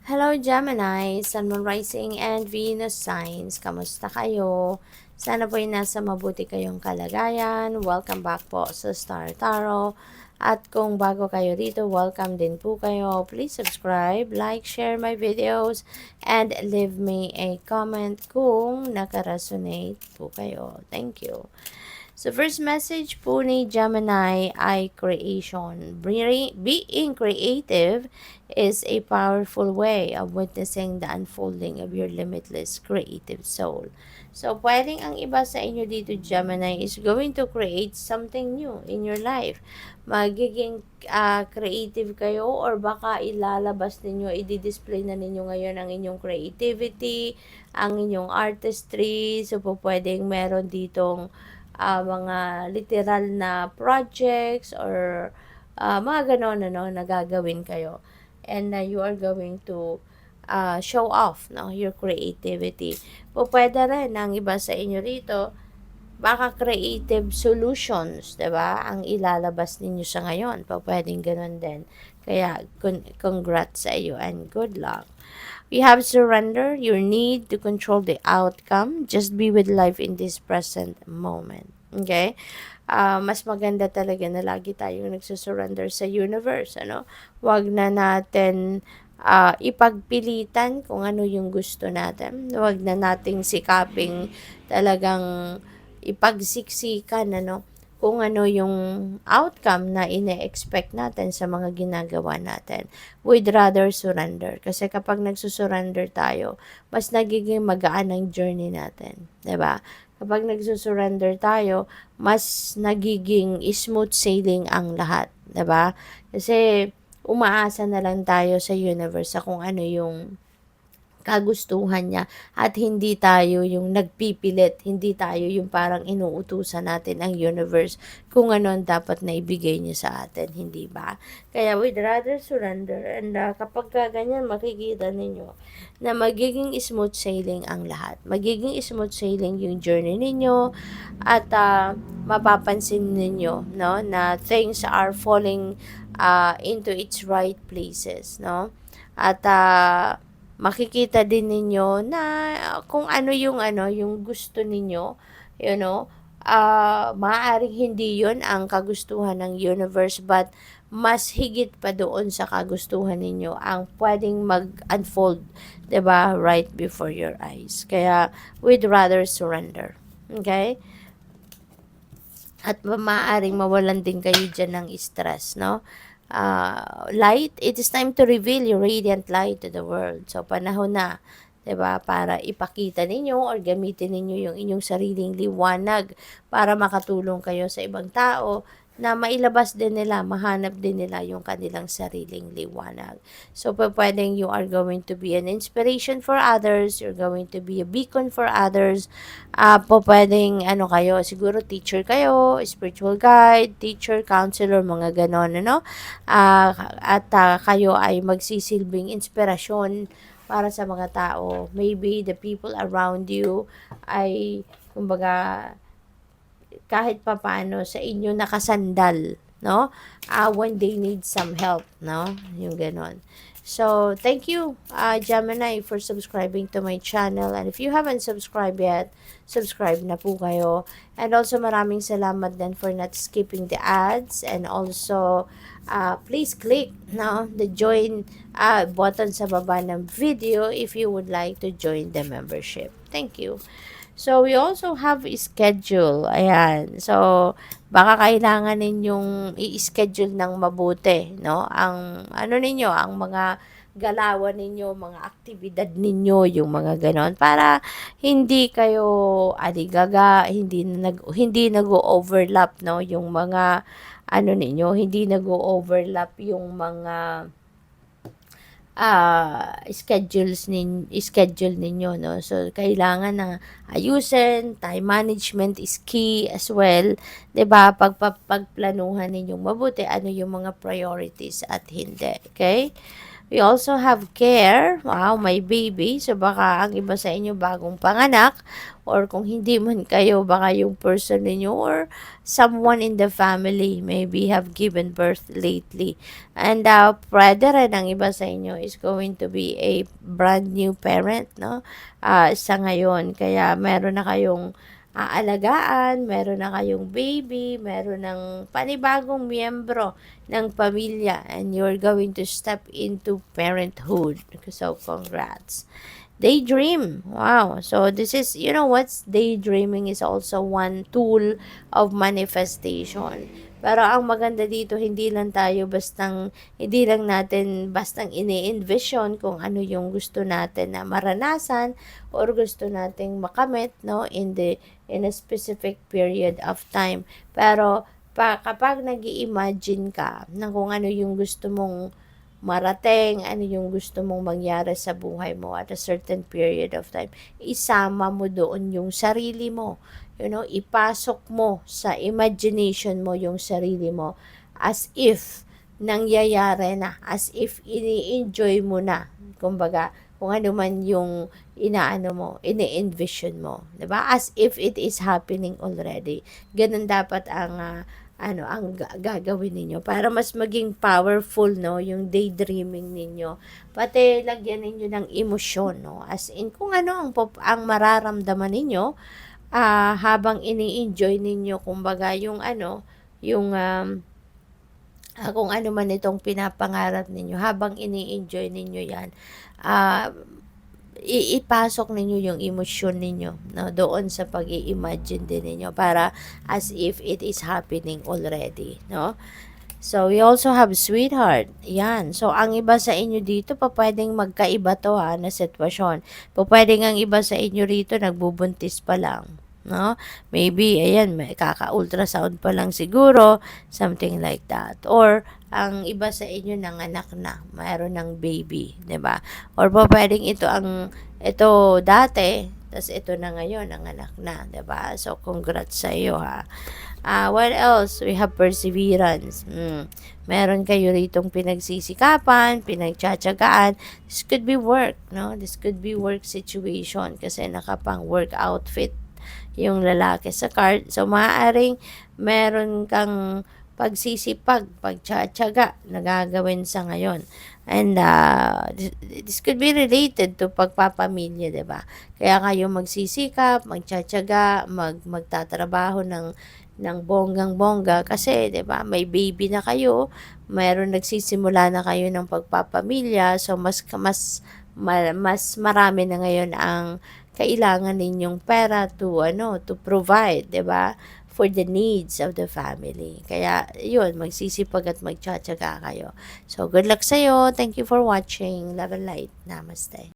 Hello Gemini, Sun, Moon, Rising, and Venus signs. Kamusta kayo? Sana po ay nasa mabuti kayong kalagayan. Welcome back po sa Star Tarot. At kung bago kayo dito, welcome din po kayo. Please subscribe, like, share my videos, and leave me a comment kung nakaresonate po kayo. Thank you. So, first message po ni Gemini ay creation. Being creative is a powerful way of witnessing the unfolding of your limitless creative soul. So, pwedeng ang iba sa inyo dito, Gemini, is going to create something new in your life. Magiging creative kayo or baka ilalabas ninyo, i-display na ninyo ngayon ang inyong creativity, ang inyong artistry. So, po pwedeng meron ditong mga literal na projects or mga ganon na gagawin kayo. And you are going to show off your creativity. Pwede rin ang iba sa inyo rito, baka creative solutions, 'di ba? Ang ilalabas ninyo sa ngayon. Pwedeng ganun din. Kaya congrats sa iyo and good luck. We have surrender your need to control the outcome. Just be with life in this present moment. Okay? Mas maganda talaga na lagi tayong nagsusurrender sa universe. Huwag na natin ipagpilitan kung ano yung gusto natin. Huwag na nating sikaping talagang ipagsiksikan, kung ano yung outcome na ine-expect natin sa mga ginagawa natin. We'd rather surrender. Kasi kapag nagsusurrender tayo, mas nagiging magaan ang journey natin. 'Di ba? Kapag nagsusurrender tayo, mas nagiging smooth sailing ang lahat. 'Di ba? Kasi umaasa na lang tayo sa universe sa kung ano yung kagustuhan niya at hindi tayo yung nagpipilit, hindi tayo yung parang inuutusan natin ang universe kung ano ang dapat na ibigay niya sa atin, hindi ba? Kaya we'd rather surrender and kapag ganyan makikita ninyo na magiging smooth sailing ang lahat. Magiging smooth sailing yung journey ninyo at mapapansin ninyo na things are falling into its right places, at makikita din ninyo na kung ano yung gusto ninyo, maaaring hindi yon ang kagustuhan ng universe, but mas higit pa doon sa kagustuhan ninyo ang pwedeng mag-unfold, 'di ba, right before your eyes. Kaya we'd rather surrender. Okay? At maaaring mawalan din kayo dyan ng stress, light, it is time to reveal your radiant light to the world. So, panahon na, 'di ba, para ipakita ninyo or gamitin ninyo yung inyong sariling liwanag para makatulong kayo sa ibang tao na mailabas din nila, mahanap din nila yung kanilang sariling liwanag. So, pwedeng you are going to be an inspiration for others, you're going to be a beacon for others. Pwedeng kayo, siguro teacher kayo, spiritual guide, teacher, counselor, mga ganon, at kayo ay magsisilbing inspirasyon para sa mga tao. Maybe the people around you ay, kumbaga, kahit papaano sa inyo nakasandal, when they need some help, yung ganon. So, thank you, Gemini, for subscribing to my channel. And if you haven't subscribed yet, subscribe na po kayo. And also, maraming salamat din for not skipping the ads. And also, please click the join button sa baba ng video if you would like to join the membership. Thank you. So, we also have schedule. Ayan. So, baka kailangan ninyong i-schedule ng mabuti, Ang, ninyo, ang mga galawan ninyo, mga aktibidad ninyo, yung mga ganon, para hindi kayo aligaga, hindi nag-overlap, yung mga, ninyo, hindi nag-overlap yung mga schedule ninyo, So, kailangan na ayusin, time management is key as well, 'di ba? Pagplanuhan ninyong mabuti ano yung mga priorities at hindi, okay? We also have care. Wow, may baby. So, baka ang iba sa inyo bagong panganak, or kung hindi man kayo, baka yung person ninyo or someone in the family maybe have given birth lately. And pwede rin ang iba sa inyo is going to be a brand new parent, no? Sa ngayon. Kaya meron na kayong aalagaan, meron na kayong baby, meron ng panibagong miyembro ng pamilya, and you're going to step into parenthood. So, congrats. Daydream. Wow. So, this is, you know what's daydreaming is also one tool of manifestation. Pero ang maganda dito, hindi lang natin bastang ini-envision kung ano yung gusto natin na maranasan or gusto nating makamit, no, in a specific period of time. Pero kapag nag-i-imagine ka ng kung ano yung gusto mong marating, ano yung gusto mong mangyari sa buhay mo at a certain period of time, isama mo doon yung sarili mo. You know, ipasok mo sa imagination mo yung sarili mo as if nangyayari na, as if ini-enjoy mo na. Kumbaga, kung ano man yung ini-envision mo, 'di ba? As if it is happening already. Ganun dapat ang gagawin ninyo para mas maging powerful, no, yung daydreaming ninyo. Pati lagyan ninyo ng emosyon, no, as in kung ano ang mararamdaman ninyo habang ini-enjoy ninyo, kumbaga yung kung ano man itong pinapangarap ninyo, habang ini-enjoy ninyo yan, ipasok ninyo yung emosyon ninyo, no, doon sa pag-i-imagine din ninyo para as if it is happening already, no. So, we also have sweetheart. Yan. So, ang iba sa inyo dito, pwedeng magkaiba to na sitwasyon. Pwedeng ang iba sa inyo rito, nagbubuntis pa lang. No? Maybe, ayan, may kaka-ultrasound pa lang siguro, something like that. Or, ang iba sa inyo nanganak na, mayroon ng baby, 'di ba? Or pwedeng ito dati, tas ito na ngayon, nanganak na, 'di ba? So, congrats sa iyo, ha. What else? We have perseverance. Meron kayo ritong pinagsisikapan, pinagtsatsagaan. This could be work, no? This could be work situation kasi nakapang work outfit yung lalaki sa card. So, maaaring meron kang pagsisipag, pagtsatsaga na gagawin sa ngayon. And this could be related to pagpapamilya, 'di ba? Kaya kayo magsisikap, magtsatsaga, magtatrabaho ng bonggang-bongga kasi 'di ba, may baby na kayo, mayroon nagsisimula na kayo ng pagpapamilya, so mas marami na ngayon ang kailangan ninyong pera to provide, 'di ba? For the needs of the family. Kaya, yun, magsisipag at magtsatsaga kayo. So, good luck sa'yo. Thank you for watching. Love and light. Namaste.